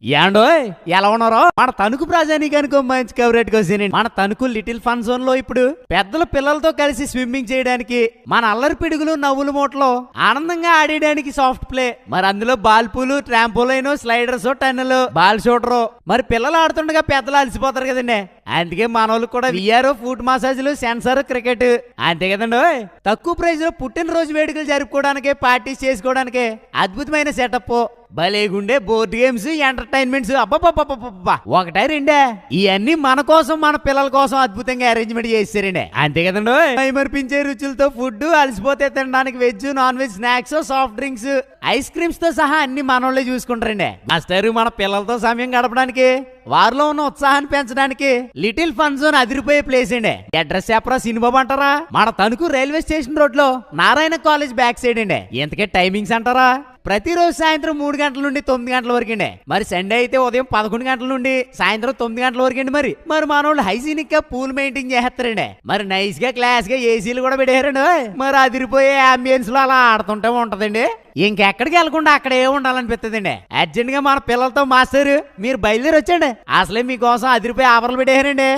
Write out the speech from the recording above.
యాండోయ్ ఎలా ఉన్నారో మన తణుకు ప్రజానీకానికి మంచి కవరేట్ వచ్చానండి. మన తణుకు లిటిల్ ఫన్ జోన్ లో ఇప్పుడు పెద్దల పిల్లలతో కలిసి స్విమ్మింగ్ చేయడానికి, మన అల్లరి పిడుగులు నవ్వుల మూటలో ఆనందంగా ఆడేయడానికి సాఫ్ట్ ప్లే, మరి అందులో బాల్ పూలు, ట్రాంపోలైన్, స్లైడర్స్, టన్నులు, బాల్ షూటరు. మరి పిల్లలు ఆడుతుండగా పెద్దలు అలసిపోతారు కదండి. అందుకే మన వాళ్ళకి కూడా విఆర్, ఫుట్ మసాజ్లు, సెన్సర్, క్రికెట్ అంతే కదండి. తక్కువ ప్రైజ్ లో పుట్టినరోజు వేడుకలు జరుపుకోవడానికి, పార్టీస్ చేసుకోవడానికి అద్భుతమైన సెటప్, భలేగుండే బోర్డు గేమ్స్, ఎంటర్టైన్మెంట్స్. అబ్బా ఒకటే రెండే ఇవన్నీ మన కోసం, మన పిల్లల కోసం అద్భుతంగా అరేంజ్మెంట్ చేశారండి. అంతే కదండి. మైమర్పించే రుచులతో ఫుడ్, అలసిపోతే తినడానికి veg, non veg, snacks, soft drinks, ice creams తో సహా అన్ని మనోళ్ళే చూసుకుంటారండి. మాస్టర్ మన పిల్లలతో సమయం గడపడానికి, వారిలో ఉన్న ఉత్సాహాన్ని పెంచడానికి లిటిల్ ఫన్ జోన్ అదిరిపోయే ప్లేస్ అండి. అడ్రస్ చెప్పరా సినిబాబు అంటారా? మన తణుకు రైల్వే స్టేషన్ రోడ్ లో నారాయణ కాలేజ్ బ్యాక్ సైడ్ అండి. ఇంతకే టైమింగ్స్ అంటారా? ప్రతిరోజు సాయంత్రం 3 గంటల నుండి 9 గంటల వరకు అండి. మరి సండే అయితే ఉదయం 11 గంటల నుండి సాయంత్రం 9 గంటల వరకు అండి. మరి మనోళ్ళు హైజీనిక్ గా పూల్ మెయింటైన్ చేస్తారండి. మరి నైస్ గా క్లాస్ గా ఏసీలు కూడా పెట్టారండి. మరి అదిరిపోయే అంబియన్స్ లో అలా ఆడుతుంటే ఉంటదండి. ఇంకెక్కడికి వెళ్ళకుండా అక్కడే ఉండాలనిపిస్తుందండి. అర్జెంట్ గా మన పిల్లలతో మాస్టర్ మీరు బయలుదేరి వచ్చండి. అసలే మీకోసం అదిరిపోయి ఆఫర్లు పెట్టారండి.